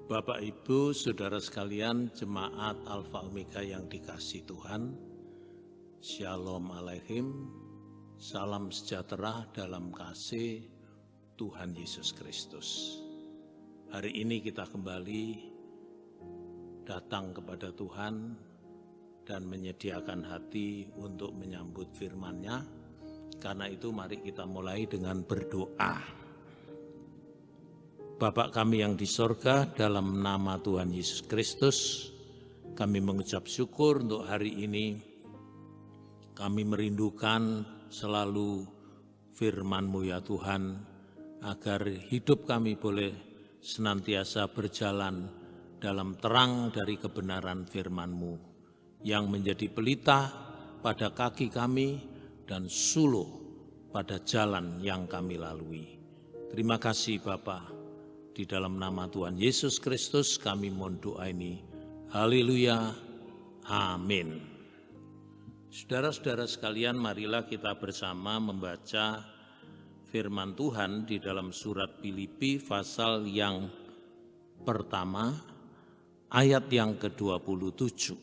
Bapak, Ibu, Saudara sekalian, Jemaat Alfa Omega yang dikasihi Tuhan, Shalom Aleichem, salam sejahtera dalam kasih Tuhan Yesus Kristus. Hari ini kita kembali datang kepada Tuhan dan menyediakan hati untuk menyambut firman-Nya. Karena itu mari kita mulai dengan berdoa. Bapa kami yang di sorga, dalam nama Tuhan Yesus Kristus, kami mengucap syukur untuk hari ini. Kami merindukan selalu firman-Mu ya Tuhan, agar hidup kami boleh senantiasa berjalan dalam terang dari kebenaran firman-Mu, yang menjadi pelita pada kaki kami dan suluh pada jalan yang kami lalui. Terima kasih Bapa. Di dalam nama Tuhan Yesus Kristus kami mohon doa ini. Haleluya. Amin. Saudara-saudara sekalian, marilah kita bersama membaca firman Tuhan di dalam surat Filipi pasal yang pertama, ayat yang ke-27.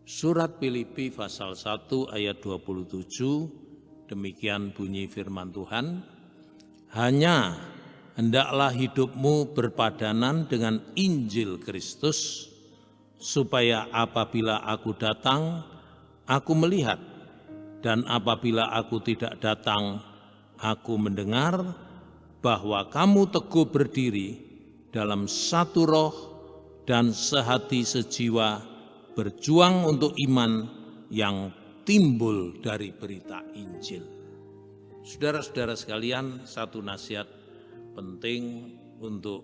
Surat Filipi pasal 1 ayat 27, demikian bunyi firman Tuhan. Hanya hendaklah hidupmu berpadanan dengan Injil Kristus, supaya apabila aku datang, aku melihat, dan apabila aku tidak datang, aku mendengar bahwa kamu teguh berdiri dalam satu roh dan sehati sejiwa, berjuang untuk iman yang timbul dari berita Injil. Saudara-saudara sekalian, satu nasihat penting untuk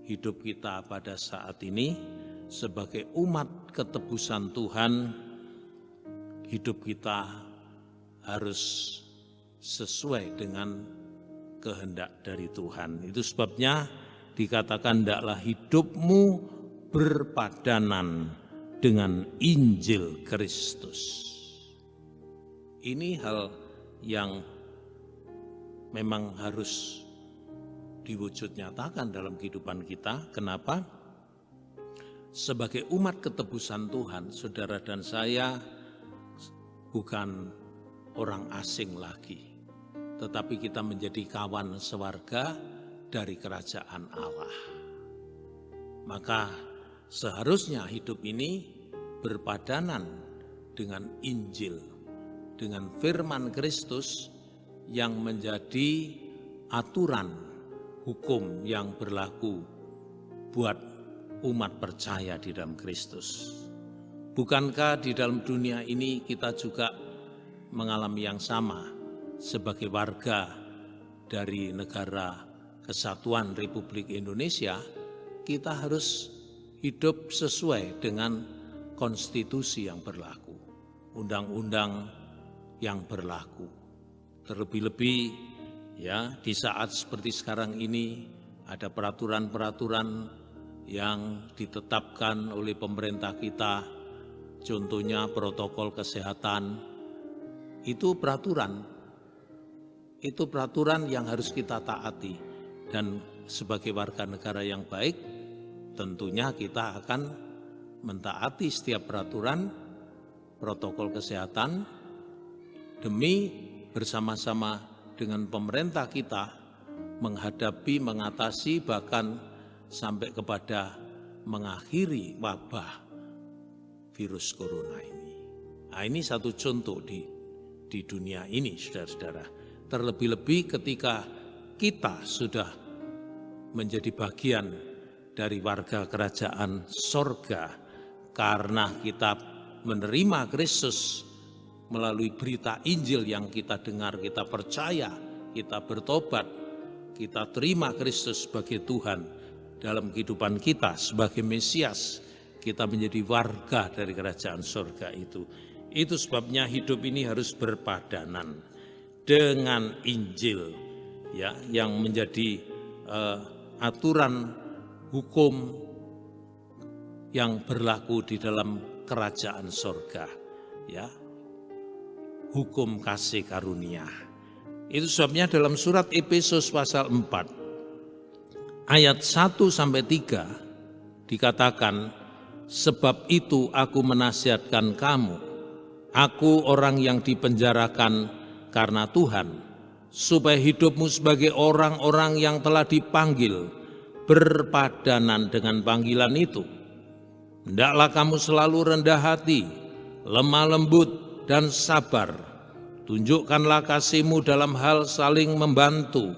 hidup kita pada saat ini sebagai umat ketebusan Tuhan. Hidup kita harus sesuai dengan kehendak dari Tuhan. Itu sebabnya dikatakan hendaklah hidupmu berpadanan dengan Injil Kristus. Ini hal yang memang harus diwujud nyatakan dalam kehidupan kita. Kenapa? Sebagai umat ketebusan Tuhan, saudara dan saya bukan orang asing lagi, tetapi kita menjadi kawan sewarga dari kerajaan Allah. Maka seharusnya hidup ini berpadanan dengan Injil, dengan firman Kristus yang menjadi aturan hukum yang berlaku buat umat percaya di dalam Kristus. Bukankah di dalam dunia ini kita juga mengalami yang sama sebagai warga dari negara Kesatuan Republik Indonesia? Kita harus hidup sesuai dengan konstitusi yang berlaku, undang-undang yang berlaku. Terlebih-lebih ya, di saat seperti sekarang ini ada peraturan-peraturan yang ditetapkan oleh pemerintah kita, contohnya protokol kesehatan. Itu peraturan yang harus kita taati, dan sebagai warga negara yang baik tentunya kita akan mentaati setiap peraturan protokol kesehatan demi bersama-sama dengan pemerintah kita menghadapi, mengatasi, bahkan sampai kepada mengakhiri wabah virus corona ini. Nah, ini satu contoh di dunia ini, saudara-saudara. Terlebih-lebih ketika kita sudah menjadi bagian dari warga kerajaan sorga, karena kita menerima Kristus melalui berita Injil yang kita dengar, kita percaya, kita bertobat, kita terima Kristus sebagai Tuhan dalam kehidupan kita, sebagai Mesias, kita menjadi warga dari kerajaan surga itu. Itu sebabnya hidup ini harus berpadanan dengan Injil, ya, yang menjadi aturan hukum yang berlaku di dalam kerajaan surga, ya. Hukum kasih karunia. Itu sebabnya dalam surat Efesus pasal 4 ayat 1-3 dikatakan, sebab itu aku menasihatkan kamu, aku orang yang dipenjarakan karena Tuhan, supaya hidupmu sebagai orang-orang yang telah dipanggil berpadanan dengan panggilan itu. Hendaklah kamu selalu rendah hati, lemah lembut, dan sabar. Tunjukkanlah kasihmu dalam hal saling membantu,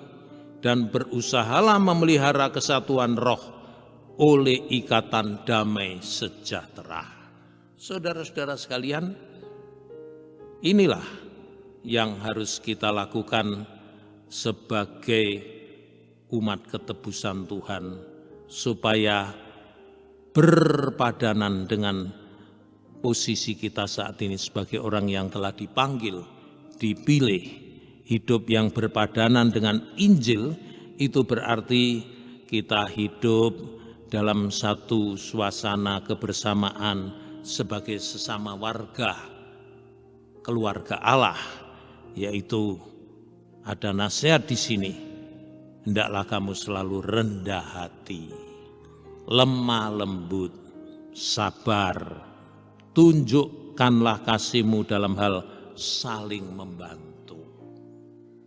dan berusahalah memelihara kesatuan roh oleh ikatan damai sejahtera. Saudara-saudara sekalian, inilah yang harus kita lakukan sebagai umat ketebusan Tuhan, supaya berpadanan dengan posisi kita saat ini sebagai orang yang telah dipanggil, dipilih. Hidup yang berpadanan dengan Injil itu berarti kita hidup dalam satu suasana kebersamaan sebagai sesama warga, keluarga Allah, yaitu ada nasihat di sini. Hendaklah kamu selalu rendah hati, lemah lembut, sabar. Tunjukkanlah kasihmu dalam hal saling membantu.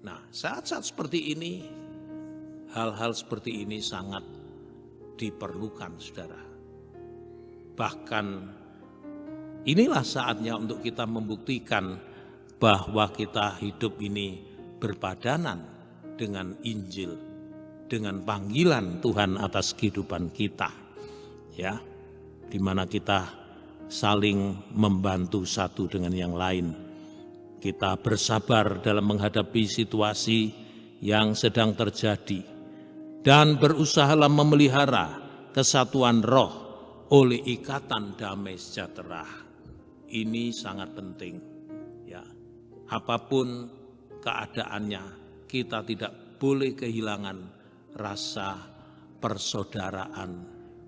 Nah, saat-saat seperti ini, hal-hal seperti ini sangat diperlukan, saudara. Bahkan inilah saatnya untuk kita membuktikan bahwa kita hidup ini berpadanan dengan Injil, dengan panggilan Tuhan atas kehidupan kita, ya, di mana kita saling membantu satu dengan yang lain. Kita bersabar dalam menghadapi situasi yang sedang terjadi, dan berusahalah memelihara kesatuan roh oleh ikatan damai sejahtera. Ini sangat penting, ya. Apapun keadaannya, kita tidak boleh kehilangan rasa persaudaraan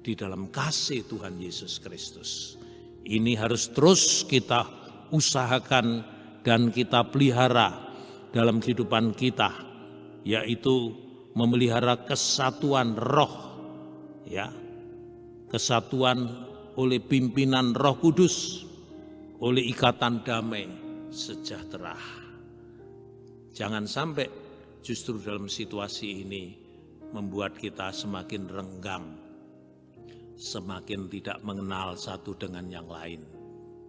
di dalam kasih Tuhan Yesus Kristus. Ini harus terus kita usahakan dan kita pelihara dalam kehidupan kita, yaitu memelihara kesatuan roh, ya, kesatuan oleh pimpinan Roh Kudus, oleh ikatan damai sejahtera. Jangan sampai justru dalam situasi ini membuat kita semakin renggang, semakin tidak mengenal satu dengan yang lain.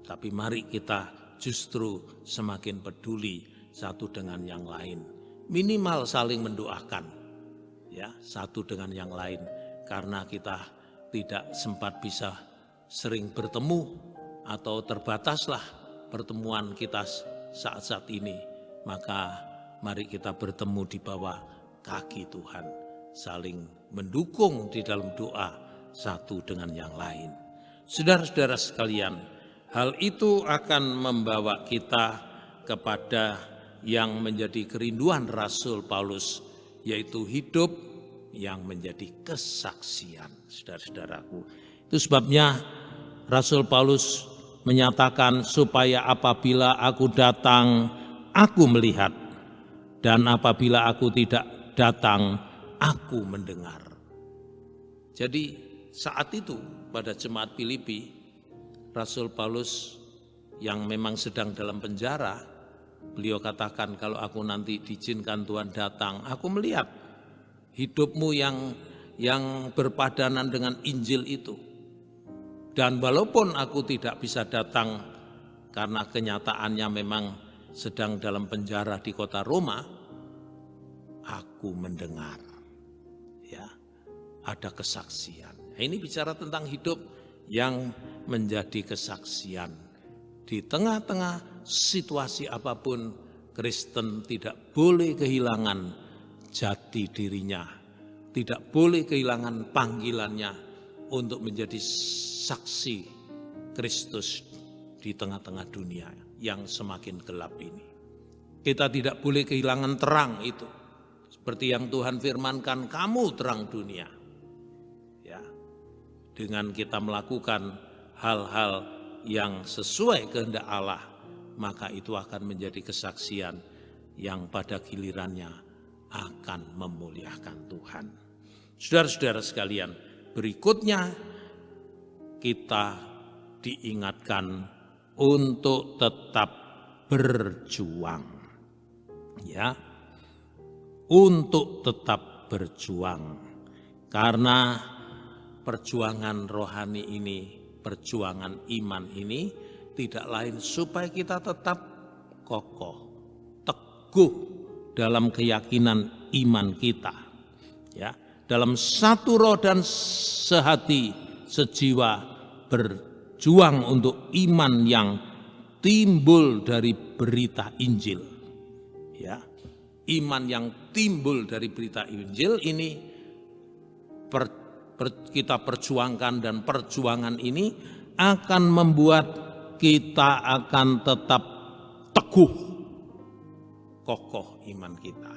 Tapi mari kita justru semakin peduli satu dengan yang lain. Minimal saling mendoakan, ya, satu dengan yang lain, karena kita tidak sempat bisa sering bertemu atau terbataslah pertemuan kita saat-saat ini. Maka mari kita bertemu di bawah kaki Tuhan, saling mendukung di dalam doa satu dengan yang lain. Saudara-saudara sekalian, hal itu akan membawa kita kepada yang menjadi kerinduan Rasul Paulus, yaitu hidup yang menjadi kesaksian, saudara-saudaraku. Itu sebabnya Rasul Paulus menyatakan, supaya apabila aku datang, aku melihat, dan apabila aku tidak datang, aku mendengar. Jadi saat itu pada jemaat Filipi, Rasul Paulus yang memang sedang dalam penjara, beliau katakan, kalau aku nanti diizinkan Tuhan datang, aku melihat hidupmu yang berpadanan dengan Injil itu. Dan walaupun aku tidak bisa datang karena kenyataannya memang sedang dalam penjara di kota Roma, aku mendengar, ya, ada kesaksian. Nah, ini bicara tentang hidup yang menjadi kesaksian. Di tengah-tengah situasi apapun, Kristen tidak boleh kehilangan jati dirinya, tidak boleh kehilangan panggilannya untuk menjadi saksi Kristus di tengah-tengah dunia yang semakin gelap ini. Kita tidak boleh kehilangan terang itu. Seperti yang Tuhan firmankan, kamu terang dunia. Ya, dengan kita melakukan hal-hal yang sesuai kehendak Allah, maka itu akan menjadi kesaksian yang pada gilirannya akan memuliakan Tuhan. Saudara-saudara sekalian, berikutnya kita diingatkan untuk tetap berjuang. Ya, untuk tetap berjuang. Karena perjuangan rohani ini, perjuangan iman ini tidak lain supaya kita tetap kokoh, teguh dalam keyakinan iman kita. Ya, dalam satu roh dan sehati, sejiwa berjuang untuk iman yang timbul dari berita Injil. Ya, iman yang timbul dari berita Injil ini kita perjuangkan, dan perjuangan ini akan membuat kita akan tetap teguh, kokoh iman kita.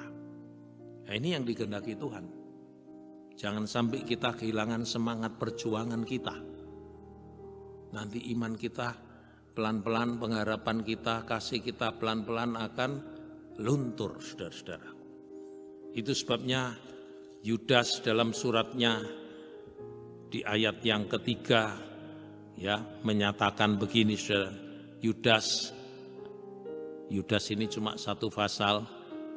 Nah, ini yang dikehendaki Tuhan. Jangan sampai kita kehilangan semangat perjuangan kita. Nanti iman kita pelan-pelan, pengharapan kita, kasih kita pelan-pelan akan luntur, saudara-saudara. Itu sebabnya Yudas dalam suratnya di ayat yang ketiga ya menyatakan begini, saudara. Yudas ini cuma satu pasal.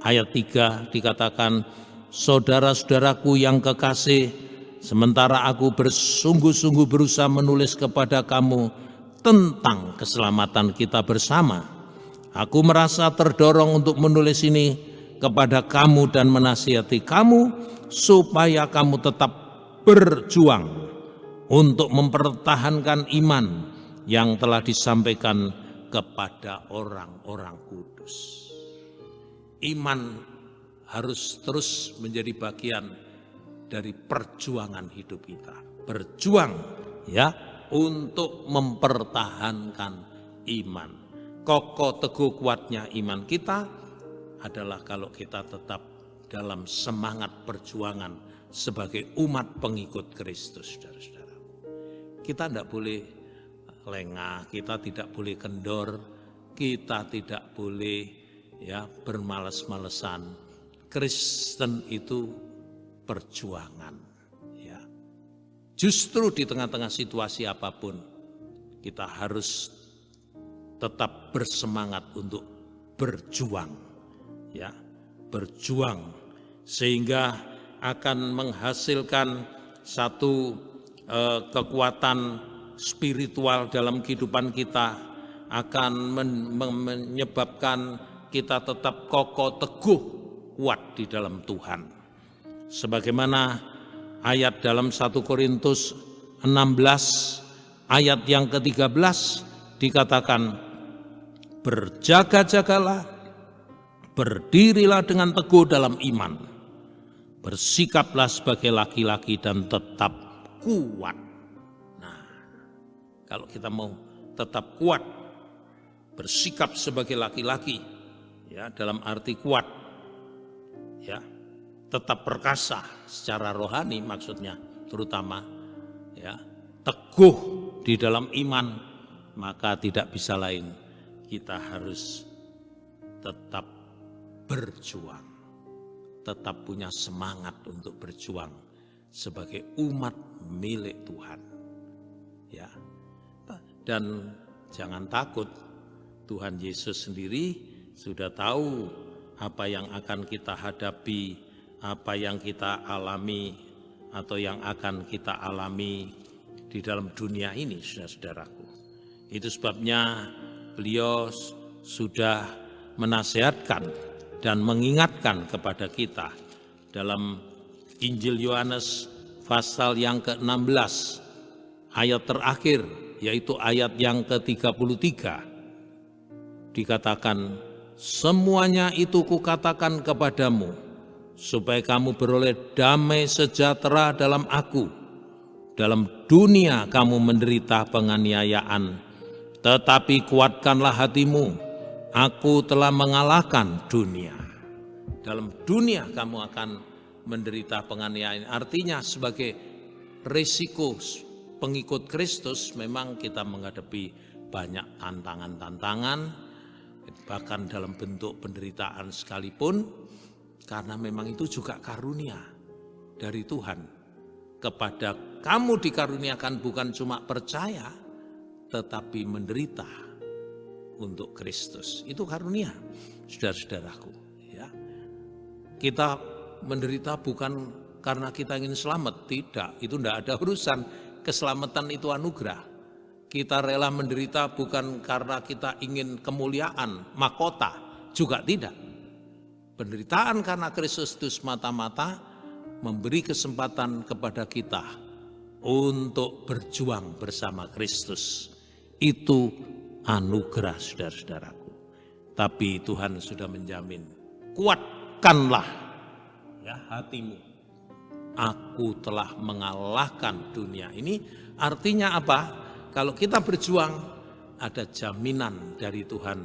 Ayat 3 dikatakan, saudara-saudaraku yang kekasih, sementara aku bersungguh-sungguh berusaha menulis kepada kamu tentang keselamatan kita bersama, aku merasa terdorong untuk menulis ini kepada kamu dan menasihati kamu supaya kamu tetap berjuang untuk mempertahankan iman yang telah disampaikan kepada orang-orang kudus. Iman harus terus menjadi bagian dari perjuangan hidup kita. Berjuang ya untuk mempertahankan iman. Kokoh teguh kuatnya iman kita adalah kalau kita tetap dalam semangat perjuangan sebagai umat pengikut Kristus, saudara-saudara. Kita tidak boleh lengah, kita tidak boleh kendor, kita tidak boleh ya bermalas-malesan. Kristen itu perjuangan. Ya. Justru di tengah-tengah situasi apapun, kita harus tetap bersemangat untuk berjuang. Ya, berjuang sehingga akan menghasilkan satu kekuatan spiritual dalam kehidupan kita, akan menyebabkan kita tetap kokoh teguh kuat di dalam Tuhan. Sebagaimana ayat dalam 1 Korintus 16 ayat yang ke-13 dikatakan, berjaga-jagalah, berdirilah dengan teguh dalam iman, bersikaplah sebagai laki-laki dan tetap kuat. Nah, kalau kita mau tetap kuat, bersikap sebagai laki-laki, ya dalam arti kuat, ya tetap perkasa secara rohani maksudnya, terutama ya teguh di dalam iman, maka tidak bisa lain kita harus tetap berjuang, tetap punya semangat untuk berjuang sebagai umat milik Tuhan. Ya. Dan jangan takut, Tuhan Yesus sendiri sudah tahu apa yang akan kita hadapi, apa yang kita alami atau yang akan kita alami di dalam dunia ini, saudara-saudaraku. Itu sebabnya beliau sudah menasihatkan dan mengingatkan kepada kita dalam Injil Yohanes pasal yang ke-16 ayat terakhir, yaitu ayat yang ke-33, dikatakan, semuanya itu kukatakan kepadamu supaya kamu beroleh damai sejahtera dalam aku. Dalam dunia kamu menderita penganiayaan, tetapi kuatkanlah hatimu, aku telah mengalahkan dunia. Dalam dunia kamu akan menderita penganiayaan. Artinya sebagai risiko pengikut Kristus memang kita menghadapi banyak tantangan-tantangan, bahkan dalam bentuk penderitaan sekalipun, karena memang itu juga karunia dari Tuhan. kepada kamu dikaruniakan bukan cuma percaya, tetapi menderita untuk Kristus. Itu karunia, saudara-saudaraku. Ya. Kita menderita bukan karena kita ingin selamat, tidak. Itu tidak ada urusan. Keselamatan itu anugerah. Kita rela menderita bukan karena kita ingin kemuliaan, mahkota, juga tidak. Penderitaan karena Kristus itu semata-mata memberi kesempatan kepada kita untuk berjuang bersama Kristus. Itu anugerah, saudara-saudaraku. Tapi Tuhan sudah menjamin, kuatkanlah ya hatimu. Aku telah mengalahkan dunia. Ini artinya apa? Kalau kita berjuang, ada jaminan dari Tuhan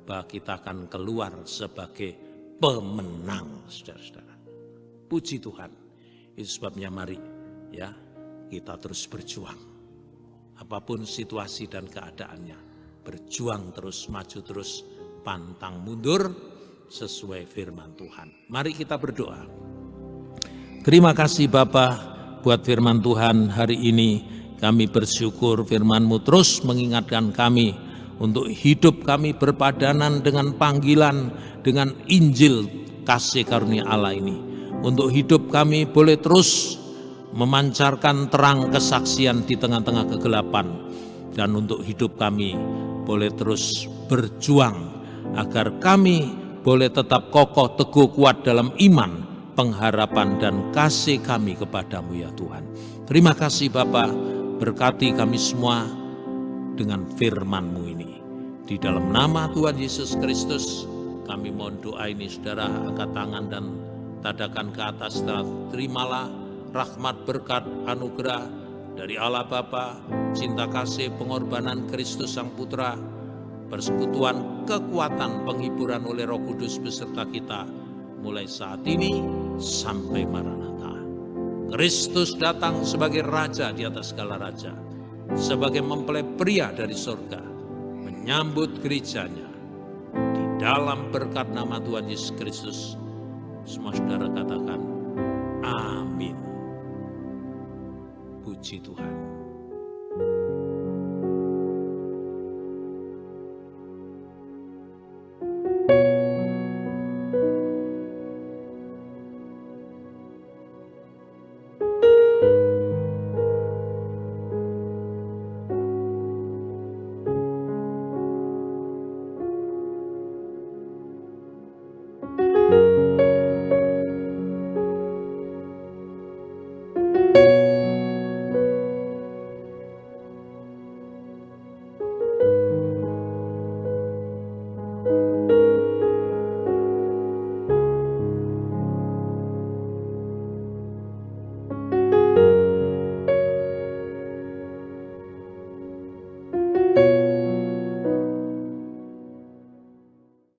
bahwa kita akan keluar sebagai pemenang, saudara-saudara. Puji Tuhan. Itu sebabnya mari ya kita terus berjuang. Apapun situasi dan keadaannya, berjuang terus, maju terus, pantang mundur sesuai firman Tuhan. Mari kita berdoa. Terima kasih Bapa buat firman Tuhan hari ini. Kami bersyukur firman-Mu terus mengingatkan kami untuk hidup kami berpadanan dengan panggilan, dengan Injil kasih karunia Allah ini. Untuk hidup kami boleh terus memancarkan terang kesaksian di tengah-tengah kegelapan. Dan untuk hidup kami boleh terus berjuang agar kami boleh tetap kokoh, teguh, kuat dalam iman, pengharapan dan kasih kami kepadamu ya Tuhan. Terima kasih Bapa, berkati kami semua dengan firman-Mu ini. Di dalam nama Tuhan Yesus Kristus, kami mohon doa ini, saudara angkat tangan dan tadakan ke atas. Terimalah rahmat, berkat, anugerah dari Allah Bapa, cinta kasih, pengorbanan Kristus Sang Putra, persekutuan, kekuatan, penghiburan oleh Roh Kudus beserta kita, mulai saat ini sampai Maranatha. Kristus datang sebagai Raja di atas segala raja, sebagai mempelai pria dari surga, menyambut gerejanya. Di dalam berkat nama Tuhan Yesus Kristus, semua saudara katakan, amin. Puji Tuhan.